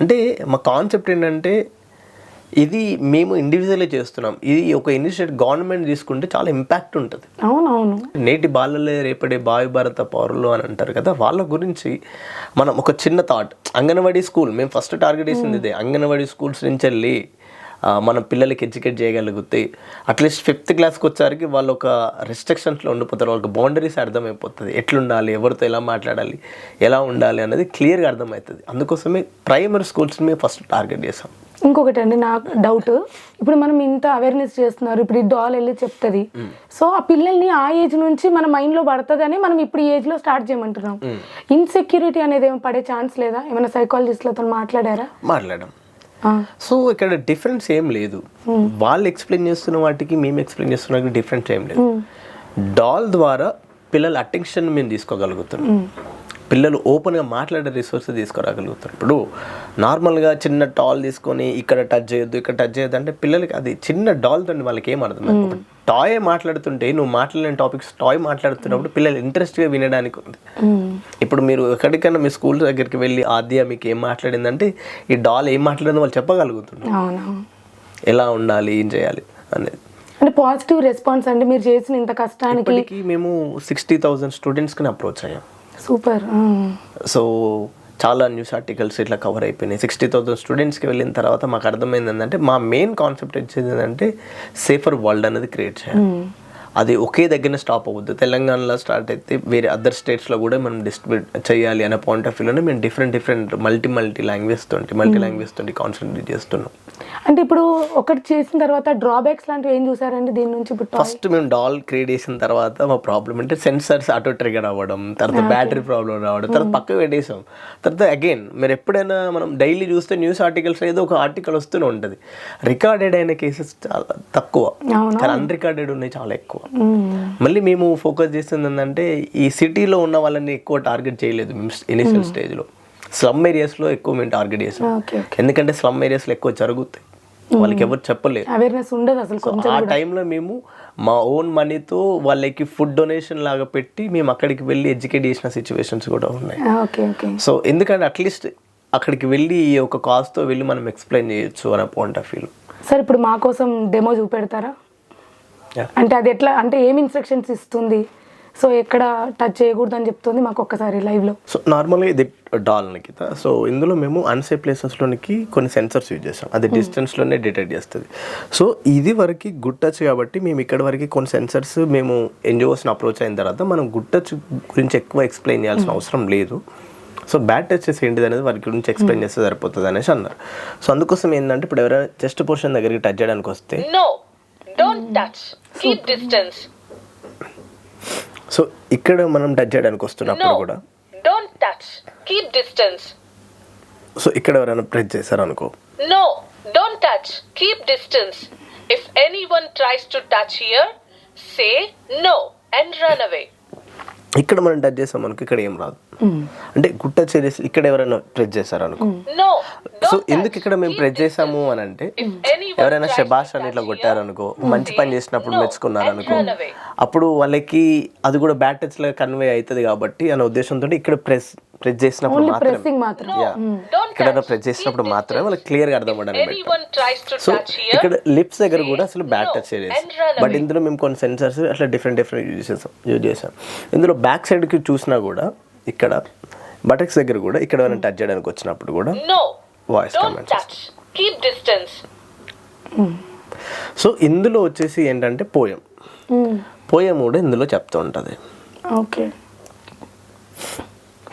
అంటే మా కాన్సెప్ట్ ఏంటంటే ఇది మేము ఇండివిజువల్గా చేస్తున్నాం, ఇది ఒక ఇనిషియేటివ్ గవర్నమెంట్ తీసుకుంటే చాలా ఇంపాక్ట్ ఉంటుంది. అవునవును. నేటి బాలలే రేపడే భావి భారత పౌరులు అని అంటారు కదా, వాళ్ళ గురించి మనం ఒక చిన్న థాట్. అంగన్వాడీ స్కూల్ మేము ఫస్ట్ టార్గెట్ చేసింది ఇదే. అంగన్వాడీ స్కూల్స్ నుంచి వెళ్ళి మన పిల్లలకి ఎడ్యుకేట్ చేయగలిగితే అట్లీస్ట్ 5th క్లాస్కి వచ్చేసరికి వాళ్ళు ఒక రెస్ట్రిక్షన్స్లో ఉండిపోతారు, వాళ్ళకి బౌండరీస్ అర్థమైపోతుంది, ఎట్లుండాలి, ఎవరితో ఎలా మాట్లాడాలి, ఎలా ఉండాలి అనేది క్లియర్గా అర్థమవుతుంది. అందుకోసమే ప్రైమరీ స్కూల్స్ని మేము ఫస్ట్ టార్గెట్ చేసాం. ఇంకొకటి అండి, నాకు డౌట్, ఇప్పుడు మనం ఇంత అవేర్నెస్ చేస్తున్నారు, ఇప్పుడు ఈ డాల్ వెళ్ళి చెప్తుంది, సో ఆ పిల్లల్ని ఆ ఏజ్ నుంచి మన మైండ్లో పడుతుంది అని మనం ఇప్పుడు ఈ ఏజ్లో స్టార్ట్ చేయమంటున్నాం. ఇన్సెక్యూరిటీ అనేది ఏమైనా పడే ఛాన్స్ లేదా? ఏమైనా సైకాలజిస్ట్లతో మాట్లాడారా? మాట్లాడాం. సో ఇక్కడ డిఫరెన్స్ ఏం లేదు, వాళ్ళు ఎక్స్ప్లెయిన్ చేస్తున్న వాటికి మేము ఎక్స్ప్లెయిన్ చేస్తున్న వాటికి డిఫరెన్స్ ఏం లేదు. డాల్ ద్వారా పిల్లల అటెన్షన్ మేము తీసుకోగలుగుతున్నాం, పిల్లలు ఓపెన్గా మాట్లాడే రిసోర్స్ తీసుకురాగలుగుతారు. ఇప్పుడు నార్మల్గా చిన్న డాల్ తీసుకొని ఇక్కడ టచ్ చేయొద్దు ఇక్కడ టచ్ చేయొద్దు అంటే పిల్లలకి అది చిన్న డాల్తో వాళ్ళకి ఏం అర్థం. టాయ్ మాట్లాడుతుంటే నువ్వు మాట్లాడిన టాపిక్స్ టాయ్ మాట్లాడుతున్నప్పుడు పిల్లలు ఇంట్రెస్ట్గా వినడానికి ఉంది. ఇప్పుడు మీరు ఎక్కడికైనా మీ స్కూల్ దగ్గరికి వెళ్ళి ఆద్య మీకు ఏం మాట్లాడిందంటే ఈ డాల్ ఏం మాట్లాడిందో వాళ్ళు చెప్పగలుగుతున్నారు, ఎలా ఉండాలి ఏం చేయాలి అనేది. అంటే పాజిటివ్ రెస్పాన్స్ అండి మీరు చేసిన ఇంత కష్టానికి. మేము 60,000 స్టూడెంట్స్కి అప్రోచ్ అయ్యాం. సూపర్. సో చాలా న్యూస్ ఆర్టికల్స్ ఇట్లా కవర్ అయిపోయినాయి. 60,000 స్టూడెంట్స్కి వెళ్ళిన తర్వాత మాకు అర్థమైంది ఏంటంటే మా మెయిన్ కాన్సెప్ట్ వచ్చేది ఏంటంటే సేఫర్ వరల్డ్ అనేది క్రియేట్ చేయాలి. అది ఒకే దగ్గర స్టాప్ అవ్వద్దు. తెలంగాణలో స్టార్ట్ అయితే వేరే అదర్ స్టేట్స్లో కూడా మనం డిస్ట్రిబ్యూట్ చేయాలి అనే పాయింట్ ఆఫ్ వ్యూలోనే మేము డిఫరెంట్ మల్టీ లాంగ్వేజ్ తోటి కాన్సన్ట్రేట్ చేస్తున్నాం. అంటే ఇప్పుడు ఒకటి చేసిన తర్వాత డ్రాబ్యాక్స్ లాంటివి ఏం చూసారండి దీని నుంచి? ఇప్పుడు ఫస్ట్ మేము డాల్ క్రియేట్ చేసిన తర్వాత మా ప్రాబ్లమ్ అంటే సెన్సర్స్ ఆటో ట్రిగర్ అవ్వడం, తర్వాత బ్యాటరీ ప్రాబ్లం రావడం, తర్వాత పక్కకు పెట్టేసాం. తర్వాత అగైన్ మీరు ఎప్పుడైనా మనం డైలీ చూస్తే న్యూస్ ఆర్టికల్స్ ఏదో ఒక ఆర్టికల్ వస్తూనే ఉంటుంది. రికార్డెడ్ అయిన కేసెస్ చాలా తక్కువ, కానీ అన్రికార్డెడ్ ఉన్నాయి చాలా ఎక్కువ. మళ్ళీ మేము ఫోకస్ చేస్తుంది ఏంటంటే ఈ సిటీలో ఉన్న వాళ్ళని ఎక్కువ టార్గెట్ చేయలేదు మేము ఇనిషియల్ స్టేజ్లో. స్లమ్ ఏరియాస్లో ఎక్కువ మేము టార్గెట్ చేసాం, ఎందుకంటే స్లమ్ ఏరియాస్లో ఎక్కువ జరుగుతాయి, వాళ్ళకి ఎవరు చెప్పలేదు, అవేర్నెస్ ఉండదు అసలు. ఆ టైంలో మేము మా ఓన్ మనీతో వాళ్ళకి ఫుడ్ డొనేషన్ లాగా పెట్టి మేము అక్కడికి వెళ్ళి ఎడ్యుకేట్ చేసిన సిచ్యువేషన్స్ కూడా ఉన్నాయి. సో ఎందుకంటే అట్లీస్ట్ అక్కడికి వెళ్ళి ఒక కాజ్తో వెళ్ళి మనం ఎక్స్ప్లెయిన్ చేయొచ్చు అనే పాయింట్ ఆఫ్ వ్యూ. సార్ ఇప్పుడు మా కోసం డెమో చూపెడతారా? అంటే అది ఎట్లా, అంటే ఏం ఇన్స్ట్రక్షన్స్ ఇస్తుంది, సో ఎక్కడ టచ్ చేయకూడదు అని చెప్తుంది మాకు ఒక్కసారి లైవ్లో. సో నార్మల్గా ఇది డాల్ నికిత. సో ఇందులో మేము అన్సేఫ్ ప్లేసెస్లోనికి కొన్ని సెన్సర్స్ యూజ్ చేస్తాం, అది డిస్టెన్స్లోనే డిటెక్ట్ చేస్తుంది. సో ఇది వరకు గుడ్ టచ్ కాబట్టి మేము ఇక్కడ వరకు కొన్ని సెన్సర్స్ మేము ఎన్జిఓస్ని అప్రోచ్ అయిన తర్వాత మనం గుడ్ టచ్ గురించి ఎక్కువ ఎక్స్ప్లెయిన్ చేయాల్సిన అవసరం లేదు. సో బ్యాడ్ టచెస్ ఏంటిది అనేది వారి గురించి ఎక్స్ప్లెయిన్ చేస్తే సరిపోతుంది అనేసి అన్నారు. సో అందుకోసం ఏంటంటే ఇప్పుడు ఎవరైనా చెస్ట్ పోర్షన్ దగ్గరికి టచ్ చేయడానికి వస్తే don't touch, keep distance. So ఇక్కడ మనం టచ్ చేయడానికి వస్తున్నప్పుడు కూడా don't touch, keep distance. So ఇక్కడ ఎవరైనా ప్రెస్ చేశారు అనుకో, no don't touch, keep distance. If anyone tries to touch here, say no and run away. ఇక్కడ మనం టచ్ చేసాం అనుకో ఇక్కడ ఏం రాదు. అంటే గుడ్ టచ్ చేసి ఇక్కడ ఎవరైనా ప్రెస్ చేశారు అనుకో. సో ఎందుకు ఇక్కడ మేము ప్రెస్ చేసాము అని అంటే ఎవరైనా శబాష్ అని ఇట్లా కొట్టారనుకో, మంచి పని చేసినప్పుడు మెచ్చుకున్నారు అనుకో, అప్పుడు వాళ్ళకి అది కూడా బ్యాడ్ టచ్ లా కన్వే అవుతుంది కాబట్టి అనే ఉద్దేశంతో ఇక్కడ ప్రెస్ చేసినప్పుడు మాత్రమే ఇక్కడ ప్రెస్ చేసినప్పుడు మాత్రమే వాళ్ళకి క్లియర్ గా అర్థం అవ్వడానికి. సో ఇక్కడ లిప్స్ దగ్గర కూడా అసలు బ్యాడ్ టచ్ చేయలేదు. బట్ ఇందులో మేము కొన్ని సెన్సర్స్ అట్లా డిఫరెంట్ యూజ్ చేసాం. ఇందులో బ్యాక్ సైడ్ కి చూసినా కూడా ఇక్కడ బటక్స్ దగ్గర కూడా ఇక్కడ ఏమైనా టచ్ చేయడానికి వచ్చినప్పుడు కూడా వాయిస్ కమాండ్. సో ఇందులో వచ్చేసి ఏంటంటే పోయం కూడా ఇందులో చెప్తూ ఉంటది. Okay.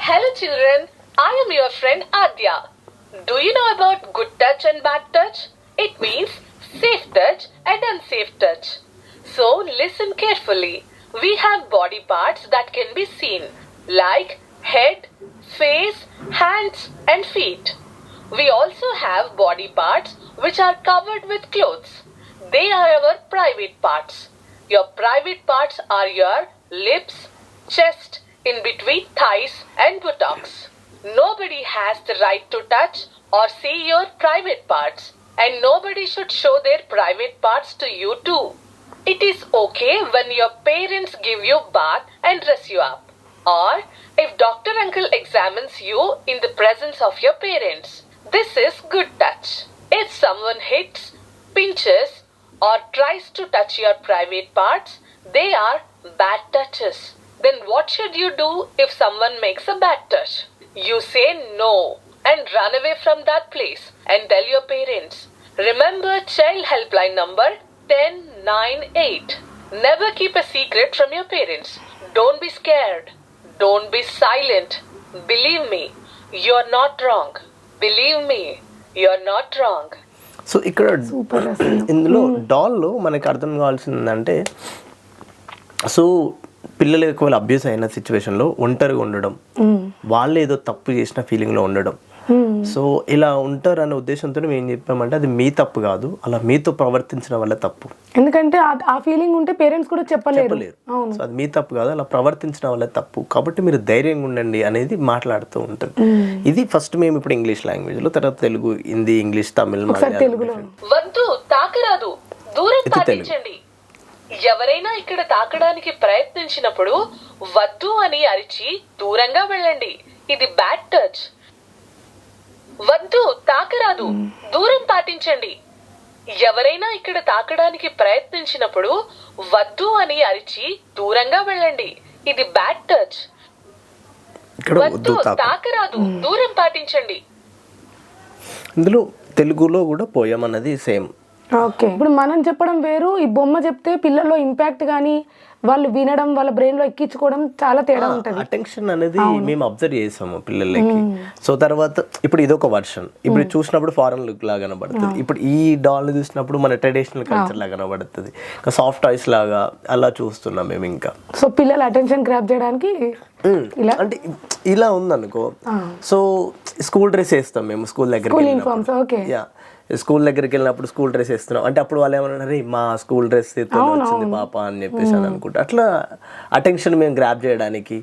Hello children, I am your friend Adya. Do you know about good touch and bad touch? It means safe touch and unsafe touch. So listen carefully. We have body parts that can be seen, like head, face, hands and feet. We also have body parts which are covered with clothes. They are our private parts. Your private parts are your lips, chest, in between thighs and buttocks. Nobody has the right to touch or see your private parts, and nobody should show their private parts to you too. It is okay when your parents give you bath and dress you up, or if doctor uncle examines you in the presence of your parents. This is good touch. If someone hits, pinches or tries to touch your private parts, they are bad touches. Then what should you do if someone makes a bad touch? You say no and run away from that place and tell your parents. Remember child helpline number 1098. Never keep a secret from your parents. Don't be scared. Don't be silent. Believe me, you're not wrong. Believe me, you're not wrong. So ఇక్కడ ఇందులో డాల్లో మనకి అర్థం కావాల్సిందంటే, సో పిల్లలు ఒకవేళ అబ్యూస్ అయిన సిచ్యువేషన్లో ఒంటరిగా ఉండడం, వాళ్ళు ఏదో తప్పు చేసిన ఫీలింగ్లో ఉండడం, సో ఇలా ఉంటారు అనే ఉద్దేశంతో మేము ఏం చెప్పామంటే అది మీ తప్పు కాదు, అలా మీతో ప్రవర్తించడం వల్ల తప్పు. ఎందుకంటే ఆ ఫీలింగ్ ఉంటే పేరెంట్స్ కూడా చెప్పలేరు. సో అది మీ తప్పు కాదు, అలా ప్రవర్తించడం వల్ల తప్పు, కాబట్టి మీరు ధైర్యంగా ఉండండి అనేది మాట్లాడుతూ ఉంటుంది. ఇది ఫస్ట్ మేము ఇప్పుడు ఇంగ్లీష్ లాంగ్వేజ్లో, తర్వాత తెలుగు, హిందీ, ఇంగ్లీష్, తమిళ్, తెలుగులో. వద్దు, తాకరాదు, దూరం పాటించండి. ఎవరైనా ఇక్కడ తాకడానికి ప్రయత్నించినప్పుడు వద్దు అని అరిచి దూరంగా వెళ్ళండి. ఇది బ్యాడ్ టచ్. వద్దు, తాకరాదు, దూరం పాటించండి. ఎవరైనా ఇక్కడ తాకడానికి ప్రయత్నించినప్పుడు వద్దు అని అరిచి దూరంగా వెళ్ళండి. ఇది బ్యాడ్ టచ్. వద్దు, తాకరాదు, దూరం పాటించండి. ఇందులో తెలుగులో కూడా పోయం అన్నది సేమ్. ఓకే. ఇప్పుడు మనం చెప్పడం వేరు, ఈ బొమ్మ చెప్తే పిల్లల్లో ఇంపాక్ట్ కానీ వాళ్ళు వినడం, వాళ్ళ బ్రెయిన్ లో ఎక్కించుకోవడం చాలా తేడా ఉంటుంది. అటెన్షన్ అనేది మేము అబ్జర్వ్ చేసాము పిల్లలకి. సో తర్వాత ఇప్పుడు ఇదొక వర్షన్, ఇప్పుడు చూసినప్పుడు ఫారెన్ లుక్ లాగా కనబడుతుంది, ఇప్పుడు ఈ డాల్ చూసినప్పుడు మన ట్రెడిషనల్ కల్చర్ లాగా కనబడుతుంది, సాఫ్ట్ టాయ్స్ లాగా అలా చూస్తున్నాం మేము. ఇంకా సో పిల్లలు అటెన్షన్ గ్రాప్ చేయడానికి అంటే ఇలా ఉందనుకో. సో స్కూల్ డ్రెస్ వేస్తాం మేము స్కూల్ దగ్గర, స్కూల్ దగ్గరికి వెళ్ళినప్పుడు స్కూల్ డ్రెస్ వేస్తున్నాం అంటే అప్పుడు వాళ్ళు ఏమన్నారు, మా స్కూల్ డ్రెస్ వచ్చింది పాప అని చెప్పేసి అని అనుకుంటా. అట్లా అటెన్షన్ మేము గ్రాప్ చేయడానికి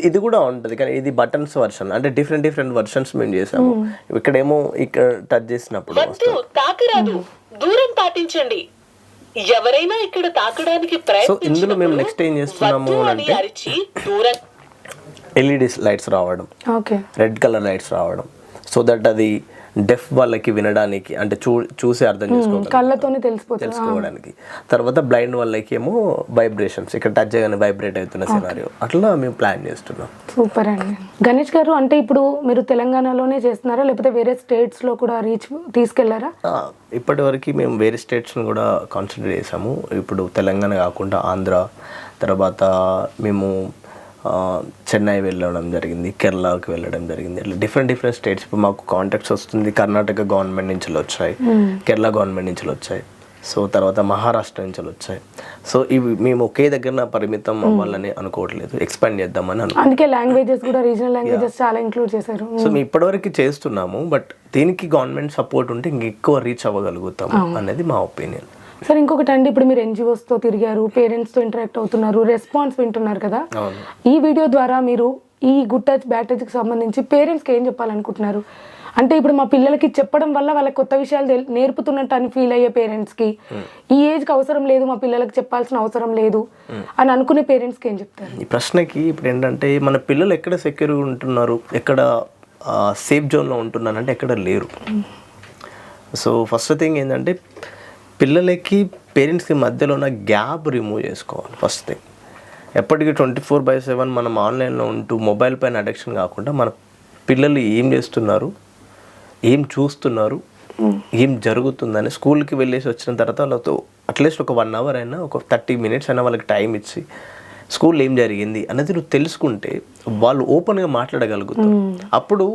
ఇది కూడా ఉంటుంది. కానీ ఇది బటన్స్ వర్షన్, అంటే డిఫరెంట్ వర్షన్స్ మేము చేసాము. ఇక్కడేమో ఇక్కడ టచ్ చేసినప్పుడు తాకరాదు, దూరం పాటించండి. ఎవరైనా ఇక్కడ తాకడానికి సో ఇందులో మేము నెక్స్ట్ ఏం చేస్తున్నాము అంటే ఎల్ఈడి లైట్స్ రావడం, రెడ్ కలర్ లైట్స్ రావడం, సో దట్ అది డెఫ్ వాళ్ళకి వినడానికి అంటే చూసి అర్థం కళ్ళతోనే తెలిసిపోతుంది తెలుసుకోవడానికి. తర్వాత బ్లైండ్ వాళ్ళకి ఏమో వైబ్రేషన్స్ ఇక్కడ టచ్ చేయగానే వైబ్రేట్ అవుతున్న సినారియో అట్లా మేము ప్లాన్ చేస్తున్నాం. సూపర్ అండి. గణేష్ గారు, అంటే ఇప్పుడు మీరు తెలంగాణలోనే చేస్తున్నారా లేకపోతే వేరే స్టేట్స్లో కూడా రీచ్ తీసుకెళ్లారా? ఇప్పటి వరకు మేము వేరే స్టేట్స్ని కూడా కాన్సన్ట్రేట్ చేసాము. ఇప్పుడు తెలంగాణ కాకుండా ఆంధ్ర, తర్వాత మేము చెన్నై వెళ్ళడం జరిగింది, కేరళకి వెళ్ళడం జరిగింది. ఇట్లా డిఫరెంట్ స్టేట్స్. ఇప్పుడు మాకు కాంటాక్ట్స్ వస్తుంది, కర్ణాటక గవర్నమెంట్ నుంచి వచ్చాయి, కేరళ గవర్నమెంట్ నుంచి వచ్చాయి, సో తర్వాత మహారాష్ట్ర నుంచి వచ్చాయి. సో ఇవి మేము ఒకే దగ్గర పరిమితం అవ్వాలని అనుకోవట్లేదు, ఎక్స్పాండ్ చేద్దామని అందుకే లాంగ్వేజెస్ కూడా రీజనల్ లాంగ్వేజెస్ చాలా ఇంక్లూడ్ చేశారు. సో మేము ఇప్పటివరకు చేస్తున్నాము, బట్ దీనికి గవర్నమెంట్ సపోర్ట్ ఉంటే ఇంకెక్కువ రీచ్ అవ్వగలుగుతాము అనేది మా ఒపీనియన్. సార్ ఇంకొకటి అండి, ఇప్పుడు మీరు ఎన్జిఓస్తో తిరిగారు, పేరెంట్స్తో ఇంటరాక్ట్ అవుతున్నారు, రెస్పాన్స్ వింటున్నారు కదా, ఈ వీడియో ద్వారా మీరు ఈ గుడ్ టచ్ బ్యాడ్ టచ్కి సంబంధించి పేరెంట్స్కి ఏం చెప్పాలనుకుంటున్నారు? అంటే ఇప్పుడు మా పిల్లలకి చెప్పడం వల్ల వాళ్ళకి కొత్త విషయాలు నేర్పుతున్నట్టు అని ఫీల్ అయ్యే పేరెంట్స్కి, ఈ ఏజ్కి అవసరం లేదు, మా పిల్లలకి చెప్పాల్సిన అవసరం లేదు అని అనుకునే పేరెంట్స్కి ఏం చెప్తారు? ఈ ప్రశ్నకి ఇప్పుడు ఏంటంటే మన పిల్లలు ఎక్కడ సెక్యూర్గా ఉంటున్నారు, ఎక్కడ సేఫ్ జోన్లో ఉంటున్నారు అంటే ఎక్కడ లేరు. సో ఫస్ట్ థింగ్ ఏంటంటే పిల్లలకి పేరెంట్స్కి మధ్యలో ఉన్న గ్యాప్ రిమూవ్ చేసుకోవాలి. ఫస్ట్ థింగ్, ఎప్పటికీ 24/7 మనం ఆన్లైన్లో ఉంటూ మొబైల్ పైన అడిక్షన్ కాకుండా మన పిల్లలు ఏం చేస్తున్నారు, ఏం చూస్తున్నారు, ఏం జరుగుతుందని స్కూల్కి వెళ్ళేసి వచ్చిన తర్వాత వాళ్ళతో అట్లీస్ట్ ఒక 1 hour అయినా, ఒక 30 minutes అయినా వాళ్ళకి టైం ఇచ్చి స్కూల్లో ఏం జరిగింది అనేది నువ్వు తెలుసుకుంటే వాళ్ళు ఓపెన్గా మాట్లాడగలుగుతారు. అప్పుడు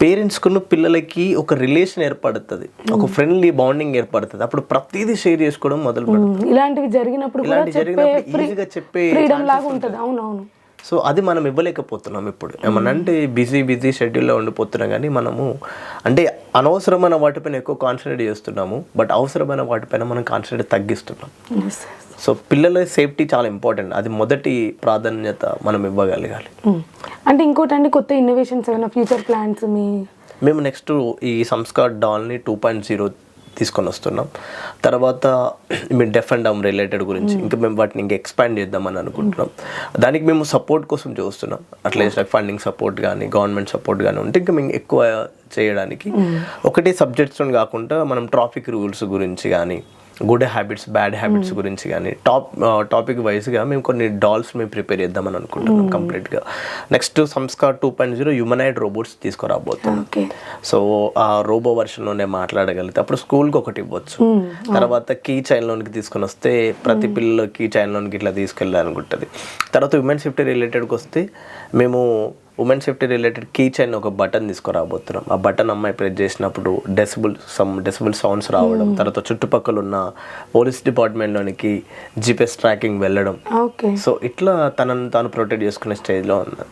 పేరెంట్స్కును పిల్లలకి ఒక రిలేషన్ ఏర్పడుతుంది, ఒక ఫ్రెండ్లీ బాండింగ్ ఏర్పడుతుంది. అప్పుడు ప్రతిదీ షేర్ చేసుకోవడం మొదలు పెడుతుంది. ఇలాంటివి జరిగినప్పుడు ఈజీగా చెప్పే ఉంటుంది. అవునవును. సో అది మనం ఇవ్వలేకపోతున్నాం ఇప్పుడు. ఏమనంటే బిజీ షెడ్యూల్లో ఉండిపోతున్నాం, కానీ మనము అంటే అనవసరమైన వాటిపైన ఎక్కువ కాన్సన్ట్రేట్ చేస్తున్నాము, బట్ అవసరమైన వాటిపైన మనం కాన్సన్ట్రేట్ తగ్గిస్తున్నాం. సో పిల్లల సేఫ్టీ చాలా ఇంపార్టెంట్, అది మొదటి ప్రాధాన్యత మనం ఇవ్వగలగాలి. అంటే ఇంకోటి అండి, కొత్త ఇన్నోవేషన్స్ ఏమైనా ఫ్యూచర్ ప్లాన్స్ మేము నెక్స్ట్ ఈ సంస్కార్ డాల్ని 2.0 తీసుకొని వస్తున్నాం. తర్వాత మేము డెఫ్ అండ్ డమ్ రిలేటెడ్ గురించి ఇంకా మేము వాటిని ఇంకా ఎక్స్పాండ్ చేద్దామని అనుకుంటున్నాం. దానికి మేము సపోర్ట్ కోసం చూస్తున్నాం, అట్లీస్ట్ ఫండింగ్ సపోర్ట్ కానీ గవర్నమెంట్ సపోర్ట్ కానీ ఉంటే ఇంకా మేము ఎక్కువ చేయడానికి. ఒకటే సబ్జెక్ట్స్ కాకుండా మనం ట్రాఫిక్ రూల్స్ గురించి కానీ, గుడ్ హ్యాబిట్స్ బ్యాడ్ హ్యాబిట్స్ గురించి కానీ టాపిక్ వైజ్గా మేము కొన్ని డాల్స్ మేము ప్రిపేర్ చేద్దామని అనుకుంటున్నాం కంప్లీట్గా. నెక్స్ట్ సంస్కార్ 2.0 హ్యూమనాయిడ్ రోబోట్స్ తీసుకురాబోతున్నాం. సో ఆ రోబో వర్షన్లోనే మాట్లాడగలిగితే అప్పుడు స్కూల్కి ఒకటి ఇవ్వచ్చు. తర్వాత కీ చైన్లోనికి తీసుకొని వస్తే ప్రతి పిల్లలు కీ చైన్లోనికి ఇట్లా తీసుకెళ్ళాలనుకుంటుంది. తర్వాత ఉమెన్ సేఫ్టీ రిలేటెడ్కి వస్తే మేము women safety related key chain ఒక బటన్ తీసుకురాబోతున్నాం. ఆ బటన్ అమ్మాయి ప్రెస్ చేసినప్పుడు డెసిబుల్ సౌండ్స్ రావడం, తర్వాత చుట్టుపక్కల ఉన్న పోలీస్ డిపార్ట్మెంట్లోనికి జీపీఎస్ ట్రాకింగ్ వెళ్ళడం. సో ఇట్లా తనను తాను ప్రొటెక్ట్ చేసుకునే స్టేజ్లో ఉంది.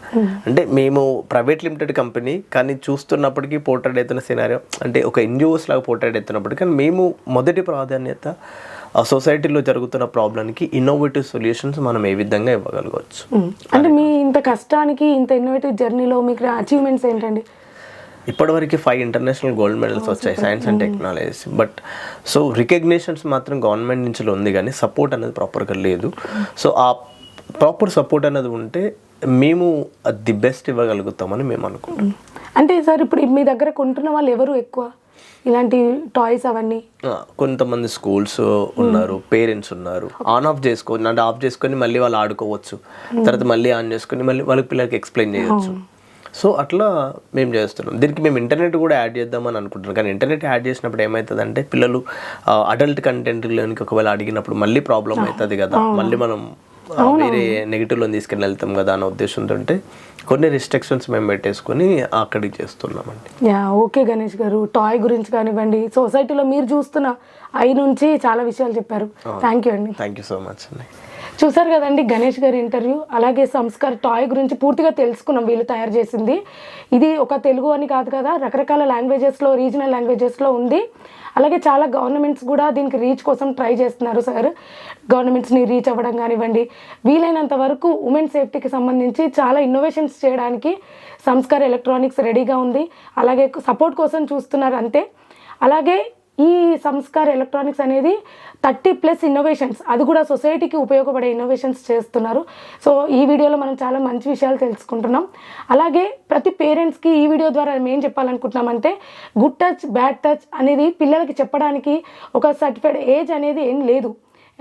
అంటే మేము ప్రైవేట్ లిమిటెడ్ కంపెనీ, కానీ చూస్తున్నప్పటికీ పోర్ట్రేట్ అవుతున్న సినారియో అంటే ఒక ఎన్జిఓస్ లాగా పోర్ట్రేట్ అవుతున్నప్పటికీ, కానీ మేము మొదటి ప్రాధాన్యత ఆ సొసైటీలో జరుగుతున్న ప్రాబ్లంకి ఇన్నోవేటివ్ సొల్యూషన్స్ మనం ఏ విధంగా ఇవ్వగలగవచ్చు. అంటే మీ ఇంత కష్టానికి, ఇంత ఇన్నోవేటివ్ జర్నీలో మీకు అచీవ్మెంట్స్ ఏంటండి? ఇప్పటివరకు 5 ఇంటర్నేషనల్ గోల్డ్ మెడల్స్ వచ్చాయి science and technologies. But so recognitions మాత్రం గవర్నమెంట్ నుంచి ఉంది, కానీ సపోర్ట్ అనేది ప్రాపర్గా లేదు. సో ఆ ప్రాపర్ సపోర్ట్ అనేది ఉంటే మేము ది బెస్ట్ ఇవ్వగలుగుతామని మేము అనుకుంటాం. అంటే సార్ ఇప్పుడు మీ దగ్గర కొంటున్న వాళ్ళు ఎవరు ఎక్కువ ఇలాంటి టాయ్స్ అవన్నీ? కొంతమంది స్కూల్స్ ఉన్నారు, పేరెంట్స్ ఉన్నారు. ఆన్ ఆఫ్ చేసుకోవచ్చు అంటే ఆఫ్ చేసుకొని మళ్ళీ వాళ్ళు ఆడుకోవచ్చు, తర్వాత మళ్ళీ ఆన్ చేసుకొని మళ్ళీ వాళ్ళకి పిల్లలకి ఎక్స్ప్లెయిన్ చేయొచ్చు. సో అట్లా మేము చేస్తున్నాం. దీనికి మేము ఇంటర్నెట్ కూడా యాడ్ చేద్దామని అనుకుంటున్నాం, కానీ ఇంటర్నెట్ యాడ్ చేసినప్పుడు ఏమవుతుందంటే పిల్లలు అడల్ట్ కంటెంట్లోనికి ఒకవేళ అడిగినప్పుడు మళ్ళీ ప్రాబ్లం అవుతుంది కదా, మళ్ళీ మనం వేరే నెగిటివ్లో తీసుకెళ్ళి వెళ్తాం కదా అనే ఉద్దేశంతో కొన్ని రిస్ట్రిక్షన్స్ మేము పెట్టేసుకొని అక్కడికి చేస్తున్నామండి. ఓకే గణేష్ గారు, టాయ్ గురించి కానివ్వండి, సొసైటీలో మీరు చూస్తున్న నుంచి చాలా విషయాలు చెప్పారు. థ్యాంక్ యూ అండి. థ్యాంక్ యూ సో మచ్ అండి. చూసారు కదండి గణేష్ గారి ఇంటర్వ్యూ. అలాగే సంస్కార్ టాయ్ గురించి పూర్తిగా తెలుసుకున్నాం, వీళ్ళు తయారు చేసింది. ఇది ఒక తెలుగు అని కాదు కదా, రకరకాల లాంగ్వేజెస్లో, రీజనల్ లాంగ్వేజెస్లో ఉంది. అలాగే చాలా గవర్నమెంట్స్ కూడా దీనికి రీచ్ కోసం ట్రై చేస్తున్నారు సార్. గవర్నమెంట్స్ని రీచ్ అవ్వడం కానివ్వండి, వీలైనంత వరకు ఉమెన్ సేఫ్టీకి సంబంధించి చాలా ఇన్నోవేషన్స్ చేయడానికి సంస్కార్ ఎలక్ట్రానిక్స్ రెడీగా ఉంది. అలాగే సపోర్ట్ కోసం చూస్తున్నారు అంతే. అలాగే ఈ సంస్కార్ ఎలక్ట్రానిక్స్ అనేది 30+ ఇన్నోవేషన్స్, అది కూడా సొసైటీకి ఉపయోగపడే ఇన్నోవేషన్స్ చేస్తున్నారు. సో ఈ వీడియోలో మనం చాలా మంచి విషయాలు తెలుసుకుంటున్నాం. అలాగే ప్రతి పేరెంట్స్కి ఈ వీడియో ద్వారా మేము ఏం చెప్పాలనుకుంటున్నామంటే, గుడ్ టచ్ బ్యాడ్ టచ్ అనేది పిల్లలకి చెప్పడానికి ఒక సర్టిఫైడ్ ఏజ్ అనేది ఏం లేదు.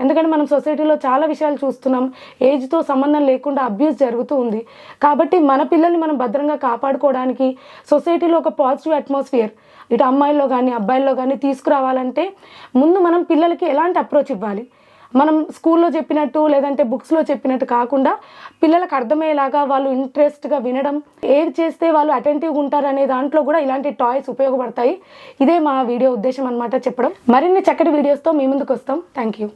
ఎందుకంటే మనం సొసైటీలో చాలా విషయాలు చూస్తున్నాం, ఏజ్తో సంబంధం లేకుండా అబ్యూస్ జరుగుతూ ఉంది. కాబట్టి మన పిల్లల్ని మనం భద్రంగా కాపాడుకోవడానికి సొసైటీలో ఒక పాజిటివ్ అట్మాస్ఫియర్ ఇటు అమ్మాయిల్లో కానీ అబ్బాయిల్లో కానీ తీసుకురావాలంటే ముందు మనం పిల్లలకి ఎలాంటి అప్రోచ్ ఇవ్వాలి, మనం స్కూల్లో చెప్పినట్టు లేదంటే బుక్స్లో చెప్పినట్టు కాకుండా పిల్లలకు అర్థమయ్యేలాగా వాళ్ళు ఇంట్రెస్ట్గా వినడం, ఏది చేస్తే వాళ్ళు అటెంటివ్గా ఉంటారు అనే దాంట్లో కూడా ఇలాంటి టాయ్స్ ఉపయోగపడతాయి. ఇదే మా వీడియో ఉద్దేశం అనమాట చెప్పడం. మరిన్ని చక్కటి వీడియోస్తో మీ ముందుకు వస్తాం. Thank you.